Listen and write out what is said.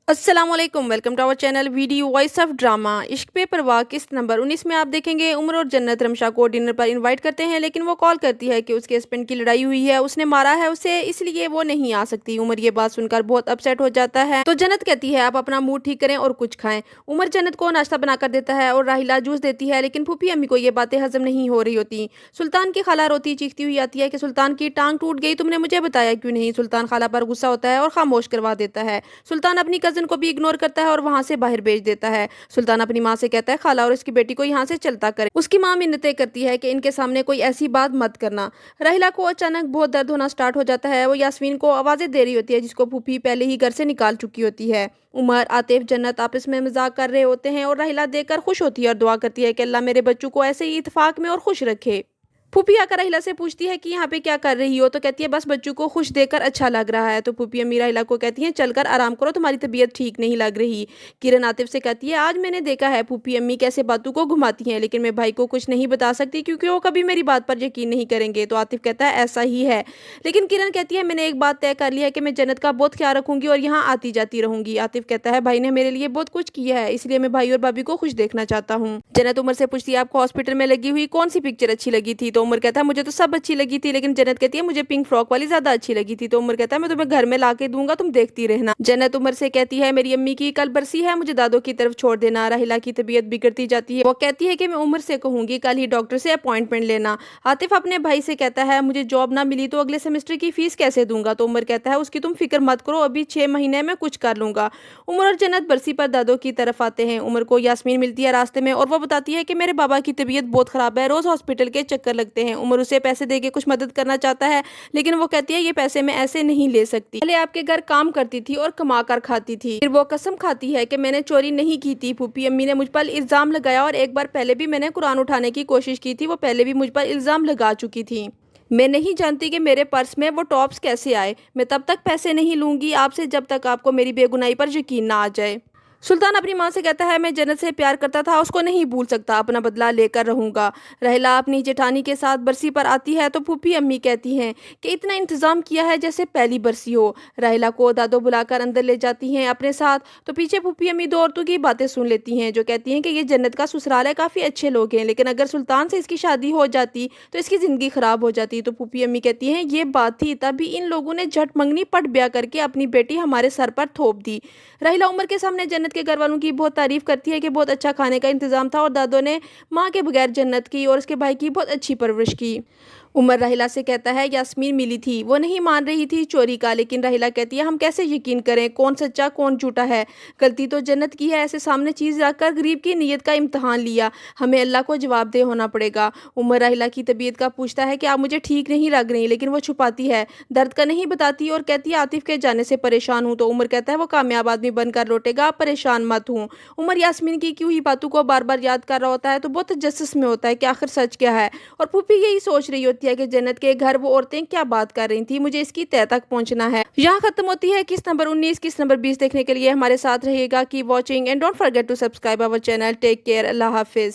अस्सलाम वालेकुम, welcome to our channel video voice of drama. इश्क पे परवाह किस्त नंबर 19 में आप देखेंगे उमर और जन्नत रमशा को डिनर पर इनवाइट करते हैं, लेकिन वो कॉल करती है कि उसके हस्बैंड की लड़ाई हुई है, उसने मारा है उसे, इसलिए वो नहीं आ सकती। उमर ये बात सुनकर बहुत अपसेट हो जाता है, तो जन्नत कहती है आप अपना मूड ठीक करें और कुछ खाएं। उमर जन्नत को नाश्ता बनाकर देता है और राहिला जूस देती है, लेकिन फूफी अम्मी को ये बातें हजम नहीं हो रही होती। सुल्तान की खाला रोती चीखती हुई आती है कि सुल्तान की टांग टूट गई, तुमने मुझे बताया क्यों नहीं। सुल्तान खाला पर गुस्सा होता है और खामोश करवा देता है। सुल्तान अपनी कजन को भी इग्नोर करता है और वहां से बाहर भेज देता है। सुल्तान अपनी माँ से कहता है खाला और इसकी बेटी को यहाँ से चलता करे। उसकी माँ मिन्नतें करती है कि इनके सामने कोई ऐसी बात मत करना। राहिला को अचानक बहुत दर्द होना स्टार्ट हो जाता है। वो यास्मीन को आवाजें दे रही होती है, जिसको फूफी पहले ही घर से निकाल चुकी होती है। उमर, आतिफ, जन्नत आपस में मजाक कर रहे होते हैं और राहिला देखकर खुश होती है और दुआ करती है कि अल्लाह मेरे बच्चों को ऐसे ही इत्तेफाक में और खुश रखे। फूफी आकर राहिला से पूछती है कि यहाँ पे क्या कर रही हो, तो कहती है बस बच्चों को खुश देखकर अच्छा लग रहा है। तो फूफी अम्मी राहिला को कहती हैं चलकर आराम करो, तुम्हारी तबीयत ठीक नहीं लग रही। किरण आतिफ से कहती है आज मैंने देखा है फूफी अम्मी कैसे बातों को घुमाती हैं, लेकिन मैं भाई को कुछ नहीं बता सकती क्योंकि वो कभी मेरी बात पर यकीन नहीं करेंगे। तो आतिफ कहता है ऐसा ही है, लेकिन किरण कहती है मैंने एक बात तय कर ली है कि मैं जन्नत का बहुत ख्याल रखूंगी और यहाँ आती जाती रहूंगी। आतिफ कहता है भाई ने मेरे लिए बहुत कुछ किया है, इसलिए मैं भाई और भाभी को खुश देखना चाहता हूँ। जन्नत उमर से पूछती है आपको हॉस्पिटल में लगी हुई कौन सी पिक्चर अच्छी लगी थी। तो उमर कहता है मुझे तो सब अच्छी लगी थी, लेकिन जन्नत कहती है मुझे पिंक फ्रॉक वाली ज्यादा अच्छी लगी थी। तो उमर कहता है मैं तुम्हें घर में लाके दूंगा, तुम देखती रहना। जन्नत उमर से कहती है मेरी अम्मी की कल बरसी है, मुझे दादों की तरफ छोड़ देना। राहिला की तबीयत बिगड़ती जाती है, वो कहती है कि मैं उमर से कहूंगी कल ही डॉक्टर से अपॉइंटमेंट लेना। आतिफ अपने भाई से कहता है मुझे जॉब ना मिली तो अगले सेमेस्टर की फीस कैसे दूंगा। तो उमर कहता है उसकी तुम फिक्र मत करो, अभी 6 महीने में कुछ कर लूंगा। उमर और जन्नत बरसी पर दादों की तरफ आते हैं। उमर को यास्मीन मिलती है रास्ते में और वो बताती है कि मेरे बाबा की तबीयत बहुत खराब है, रोज हॉस्पिटल के चक्कर लगते हैं। उमर उसे पैसे देके कुछ मदद करना चाहता है, लेकिन वो कहती है ये पैसे मैं ऐसे नहीं ले सकती, पहले आपके घर काम करती थी और कमा कर खाती थी। फिर वो कसम खाती है कि मैंने चोरी नहीं की थी, फूफी अम्मी ने मुझ पर इल्जाम लगाया और एक बार पहले भी मैंने कुरान उठाने की कोशिश की थी, वो पहले भी मुझ पर इल्जाम लगा चुकी थी। मैं नहीं जानती कि मेरे पर्स में वो टॉप्स कैसे आए। मैं तब तक पैसे नहीं लूंगी आपसे जब तक आपको मेरी बेगुनाही पर यकीन ना आ जाए। सुल्तान अपनी माँ से कहता है मैं जन्नत से प्यार करता था, उसको नहीं भूल सकता, अपना बदला लेकर रहूंगा। राहिला अपनी जेठानी के साथ बरसी पर आती है तो फूफी अम्मी कहती हैं कि इतना इंतजाम किया है जैसे पहली बरसी हो। राहिला को दादो बुलाकर अंदर ले जाती हैं अपने साथ, तो पीछे फूफी अम्मी दो औरतों की बातें सुन लेती हैं जो कहती हैं कि ये जन्नत का ससुराल है, काफ़ी अच्छे लोग हैं, लेकिन अगर सुल्तान से इसकी शादी हो जाती तो इसकी ज़िंदगी ख़राब हो जाती। तो फूफी अम्मी कहती हैं ये बात थी, तभी इन लोगों ने झट मंगनी पट ब्याह करके अपनी बेटी हमारे सर पर थोप दी। राहिला उमर के सामने जन्नत के घर वालों की बहुत तारीफ करती है कि बहुत अच्छा खाने का इंतजाम था और दादों ने माँ के बगैर जन्नत की और उसके भाई की बहुत अच्छी परवरिश की। उमर राहिला से कहता है यास्मीन मिली थी, वो नहीं मान रही थी चोरी का, लेकिन राहिला कहती है हम कैसे यकीन करें कौन सच्चा कौन झूठा है, गलती तो जन्नत की है, ऐसे सामने चीज़ रखकर गरीब की नीयत का इम्तहान लिया, हमें अल्लाह को जवाबदेह होना पड़ेगा। उमर राहिला की तबीयत का पूछता है कि आप मुझे ठीक नहीं लग रही, लेकिन वो छुपाती है, दर्द का नहीं बताती और कहती है आतिफ के जाने से परेशान हूँ। तो उमर कहता है वो कामयाब आदमी बनकर लौटेगा, आप परेशान मत हूँ। उमर यास्मीन की क्यों ही बातों को बार बार याद कर रहा होता है, तो बहुत तजस्सुस में होता है कि आखिर सच क्या है, और फूफी यही सोच रही होती है कि जन्नत के घर वो औरतें क्या बात कर रही थी, मुझे इसकी तह तक पहुंचना है। यहाँ खत्म होती है किस्त नंबर 19। किस्त नंबर 20 देखने के लिए हमारे साथ रहिएगा। Keep watching and don't forget to subscribe our channel. Take care, अल्लाह हाफिज।